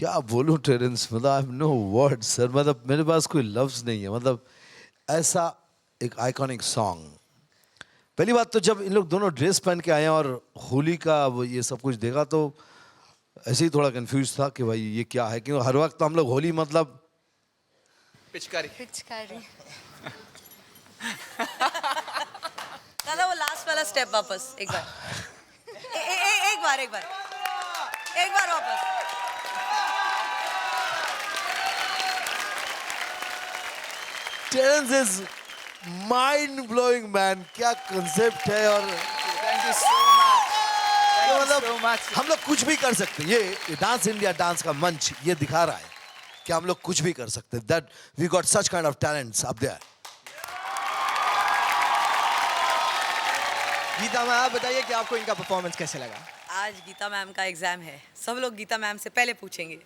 क्या बोलूं टेरेंस, मतलब I have no words sir, मतलब मेरे पास कोई लफ्ज नहीं है। मतलब ऐसा एक आइकॉनिक सॉन्ग। पहली बात तो जब इन लोग दोनों ड्रेस पहन के आए और होली का वो ये सब कुछ देखा तो ऐसे ही थोड़ा कंफ्यूज था कि भाई ये क्या है, क्योंकि हर वक्त हम लोग होली मतलब पिचकारी पिचकारी। दादा वो लास्ट वाला स्टेप वापस एक बार। एक बार वापस। Terence is mind blowing man. क्या कंसेप्ट है। और थैंक यू सो मच ये मतलब हम लोग कुछ भी कर सकते हैं। ये डांस इंडिया डांस का मंच ये दिखा रहा है कि हम लोग कुछ भी कर सकते हैं। That we got such kind of talents up there. Geeta ma'am, आप बताइए कि आपको इनका परफॉर्मेंस कैसे लगा? आज गीता मैम का एग्जाम है, सब लोग गीता मैम से पहले पूछेंगे।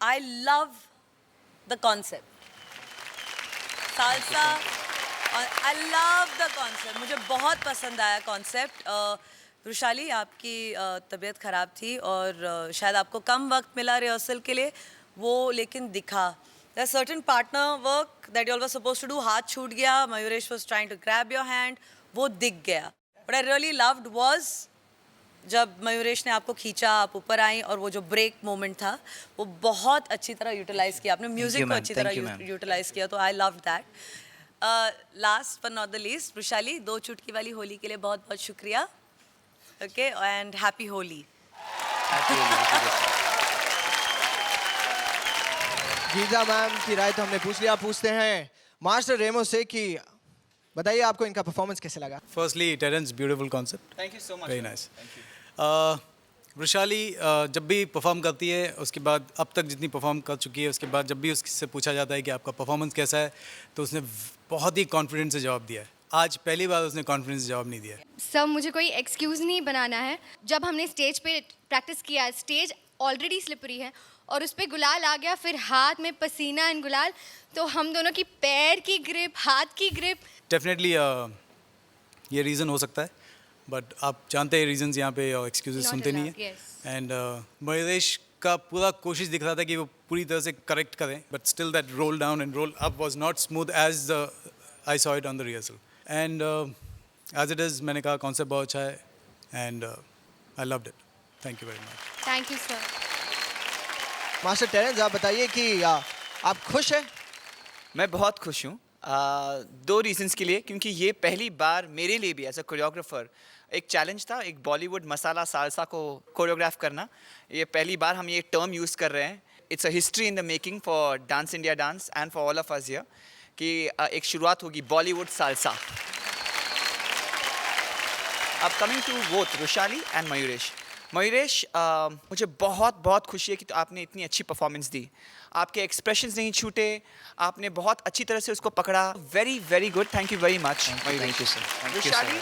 I love the concept salsa, I love the concept. मुझे बहुत पसंद आया कॉन्सेप्ट। वृशाली, आपकी तबीयत ख़राब थी और शायद आपको कम वक्त मिला रिहर्सल के लिए, वो लेकिन दिखा। There's certain partner work that you all were supposed to do, हाथ छूट गया, Mayuresh was trying to grab your hand, वो दिख गया। What I really loved was जब मयूरेश ने आपको खींचा, आप ऊपर आई और वो जो ब्रेक मोमेंट था वो बहुत अच्छी तरह यूटिलाइज किया आपने, म्यूजिक को अच्छी तरह यूटिलाइज किया, तो I love that. Last but not the least, Vrushali, 2 चुटकी वाली होली के लिए बहुत बहुत शुक्रिया। Okay, and happy Holi. Geeta ma'am की राय तो हमने पूछ लिया। पूछते हैं मास्टर रेमो से कि बताइए आपको इनका परफॉर्मेंस कैसे लगा? Firstly, Terence, beautiful concept. Thank you so much. Very nice. Vrushali जब भी परफॉर्म करती है, उसके बाद अब तक जितनी परफॉर्म कर चुकी है, उसके बाद जब भी उससे पूछा जाता है कि आपका परफॉर्मेंस कैसा है, तो उसने बहुत ही कॉन्फिडेंस से जवाब दिया है। आज पहली बार उसने कॉन्फिडेंस से जवाब नहीं दिया है। सब मुझे कोई एक्सक्यूज़ नहीं बनाना है। जब हमने स्टेज पे प्रैक्टिस किया, स्टेज ऑलरेडी स्लिपरी है और उस पर गुलाल आ गया, फिर हाथ में पसीना एंड गुलाल, तो हम दोनों की पैर की ग्रिप, हाथ की ग्रिप। डेफिनेटली ये रीज़न हो सकता है, बट आप जानते हैं रीजंस यहाँ पे एक्सक्यूजेस Not सुनते नहीं enough, है। yes. एंड मयूरेश का पूरा कोशिश दिख रहा था कि वो पूरी तरह से करेक्ट करें, but still that roll down and roll up was not smooth as I saw it on the rehearsal. And as it is, मैंने कहा कॉन्सेप्ट बहुत अच्छा है and I loved it. Thank you very much. Thank you sir. Master Terence, आप बताइए कि आप खुश हैं? मैं बहुत खुश हूँ 2 रीजंस के लिए, क्योंकि ये पहली बार मेरे लिए भी एज अ कोरियोग्राफर एक चैलेंज था, एक बॉलीवुड मसाला सालसा को कोरियोग्राफ करना। ये पहली बार हम ये टर्म यूज़ कर रहे हैं। It's a history in the making for dance India dance and for all of us here कि एक शुरुआत होगी बॉलीवुड सालसा। अब coming to both Vrushali and Mayuresh. Mayuresh, मुझे बहुत बहुत खुशी है कि तो आपने इतनी अच्छी परफॉर्मेंस दी। आपके एक्सप्रेशंस नहीं छूटे, आपने बहुत अच्छी तरह से उसको पकड़ा। Very very good, thank you very much Mayuresh. Vrushali,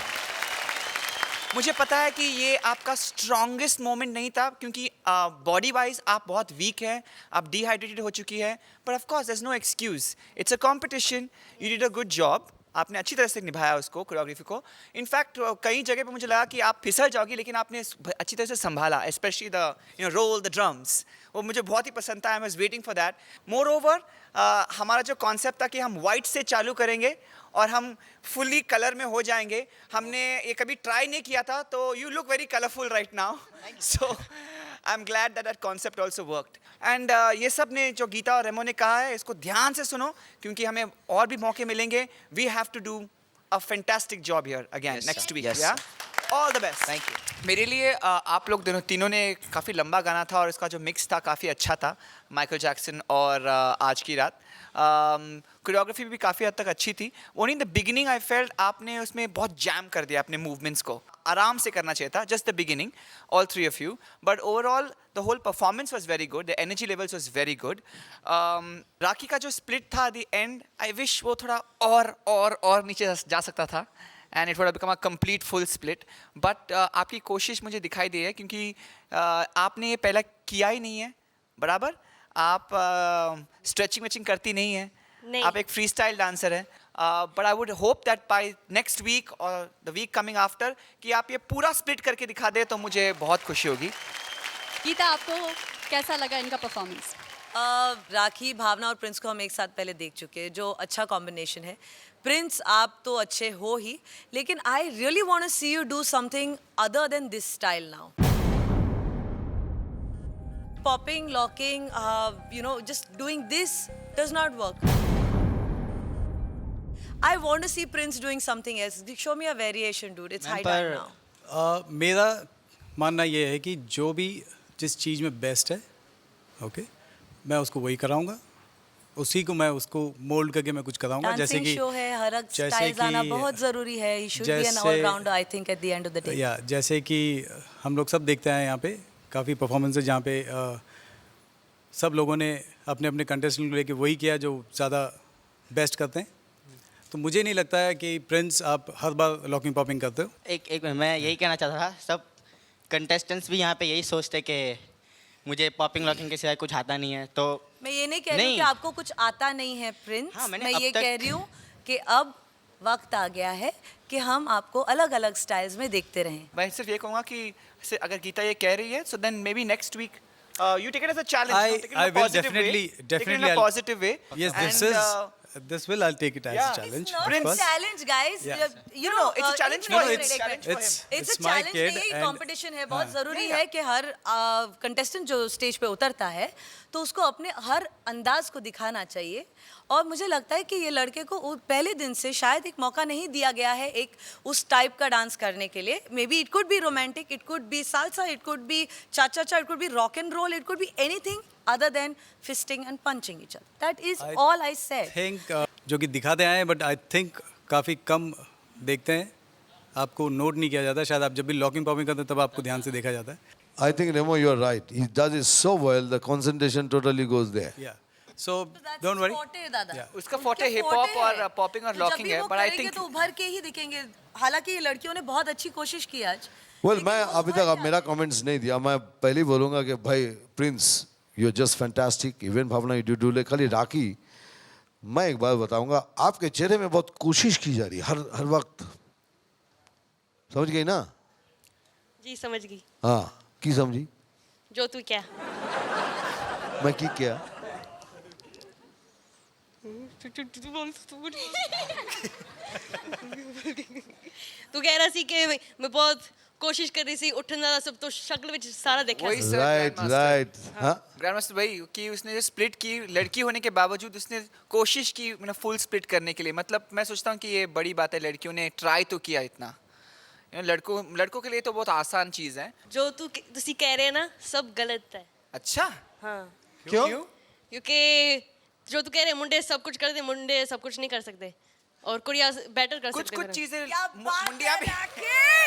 मुझे पता है कि ये आपका स्ट्रॉन्गेस्ट मोमेंट नहीं था, क्योंकि बॉडी वाइज आप बहुत वीक हैं, आप डिहाइड्रेटेड हो चुकी है, but of course there is no excuse. It's a competition, you did a good job. आपने अच्छी तरह से निभाया उसको, कोरियोग्राफी को। इनफैक्ट कई जगह पे मुझे लगा कि आप फिसल जाओगी, लेकिन आपने अच्छी तरह से संभाला, specially the roll the drums, वो मुझे बहुत ही पसंद था। I was waiting for that. Moreover, हमारा जो कॉन्सेप्ट था कि हम वाइट से चालू करेंगे और हम फुली कलर में हो जाएंगे, हमने ये कभी ट्राई नहीं किया था, तो you look very colourful right now. So I am glad that concept also worked. And ये सब ने जो गीता और रेमो ने कहा है, इसको ध्यान से सुनो, क्योंकि हमें और भी मौके मिलेंगे। We have to do a fantastic job here again next week. Yeah all the best. Thank you. मेरे लिए आप लोग तीनों ने काफ़ी लंबा गाना था और इसका जो मिक्स था काफ़ी अच्छा था, माइकल जैक्सन और आज की रात। कोरियोग्राफी भी काफ़ी हद तक अच्छी थी। Only in the beginning I felt आपने उसमें बहुत जैम कर दिया अपने मूवमेंट्स को। आराम से करना चाहिए था, just the beginning, all 3 of you. But overall the whole performance was very good, the energy levels was very good. Rakhi का जो स्प्लिट था द एंड, आई विश वो थोड़ा और नीचे जा सकता था, and it would have become a complete full split. But आपकी कोशिश मुझे दिखाई दी है, क्योंकि आपने ये पहला किया ही नहीं है बराबर। आप स्ट्रेचिंग वेचिंग करती नहीं है, आप एक फ्री स्टाइल डांसर है। But I would hope that by next week और द वीक कमिंग आफ्टर कि आप ये पूरा स्प्लिट करके दिखा दे, तो मुझे बहुत खुशी होगी। गीता, आपको कैसा लगा इनका परफॉर्मेंस? राखी, भावना और प्रिंस को हम एक साथ पहले देख चुके हैं, जो अच्छा कॉम्बिनेशन है। प्रिंस, आप तो अच्छे हो ही, लेकिन I really want to see you do something other than this style now. Popping, locking, just doing this does not work. I want to see Prince doing something else. Show me a variation, dude. It's high time now. मेरा मानना ये है कि जो भी जिस चीज़ में best है, ओके, मैं उसको वही कराऊंगा, उसी को मैं उसको मोल्ड करके मैं कुछ कराऊंगा, जैसे Dancing कि show है, हर एक जैसे स्टाइल्स आना कि- बहुत ज़रूरी है. He should be an जैसे- all-rounder, I think, at the end of the day. या जैसे कि हम लोग सब देखते हैं यहाँ पे काफ़ी परफॉर्मेंसेज जहाँ पे सब लोगों ने अपने अपने कंटेस्टेंट को लेके वही किया जो ज़्यादा बेस्ट करते हैं। तो मुझे नहीं लगता है कि प्रिंस आप हर बार लॉकिंग पॉपिंग करते हो। एक मिनट, मैं यही कहना चाहता था, सब कंटेस्टेंट्स भी यहाँ पे यही सोचते कि मुझे पॉपिंग लॉकिंग के सिवाय कुछ आता नहीं है, तो मैं ये नहीं कह रही हूँ नहीं। कि आपको कुछ आता नहीं है, प्रिंस। हाँ, मैंने मैं अब ये तक- कह रही हूँ कि अब वक्त आ गया है कि हम आपको अलग अलग स्टाइल्स में देखते रहें। मैं सिर्फ ये कहूँगा कि अगर गीता ये कह रही है, so then maybe next week you take it as a challenge. I- take it in a I will positive way. definitely- Take it in a I'll- positive way. Yes, And, this will I'll take it as yeah. a challenge. It's not of a course. challenge, guys. Yeah. No, it's a challenge No, for no, him. it's- Challenge for it's- him. It's a my challenge kid नहीं, and- competition है। बहुत हाँ। ज़रूरी है कि हर contestant जो stage पे उतरता है तो उसको अपने हर अंदाज को दिखाना चाहिए। और मुझे लगता है कि ये लड़के को पहले दिन से शायद एक मौका नहीं दिया गया है एक उस टाइप का डांस करने के लिए। May be it could be romantic, it could be salsa, it could be cha cha cha, it could be rock and roll, it could be anything other than fisting and punching each other. That is all I said. Think जो कि दिखाते आए हैं, but I think काफ़ी कम देखते हैं, आपको note नहीं किया जाता। शायद आप जब भी लॉकिंग पॉपिंग करते हैं तब आपको ध्यान से देखा जाता है। I think Remo, you're right. He does it so well, the concentration totally goes there. या सो So that's don't his worry. forte, दादा। Yeah. उसका उनके forte hip hop forte और है। popping और तो जब locking भी है, वो but I करेंगे think- तो उभर के ही दिखेंगे। हालांकि ये लड़कियों ने बहुत अच्छी कोशिश की आज। Well, लेकिन मैं वो अभी उभर तक अब जाते मेरा हैं। कमेंट्स नहीं दिया। मैं पहले ही बोलूँगा कि भाई Prince, you are just fantastic. Even Bhavana you do ले खाली राखी। मैं एक बात बताऊंगा, आपके चेहरे में बहुत कोशिश की जा रही है हर वक्त। समझ गई ना? जी समझ गई। हाँ, की समझी? जो तू क्या मैं की क्या? तू कह रहा सी कि मैं बहुत कोशिश कर रही सी उठन ज़्यादा सब तो शक्ल विच सारा देखा वही सी। Sir, right Grandmaster। राइट। हाँ, ग्रैंड मास्टर भाई कि उसने जो स्प्लिट की, लड़की होने के बावजूद उसने कोशिश की मतलब फुल स्प्लिट करने के लिए। मतलब मैं सोचता हूँ कि ये बड़ी बात है, लड़कियों ने ट्राई तो किया इतना। लड़कों के लिए तो बहुत आसान चीज़ है। जो तुसी कह रहे हैं ना सब गलत है। अच्छा, हाँ क्यों? क्योंकि जो तू कह रहे हैं मुंडे सब कुछ करते, मुंडे सब कुछ नहीं कर सकते और कुड़िया बेटर कर कुछ सकते कुछ मेरा। चीजें क्या बात मुंडिया है, भी राखी!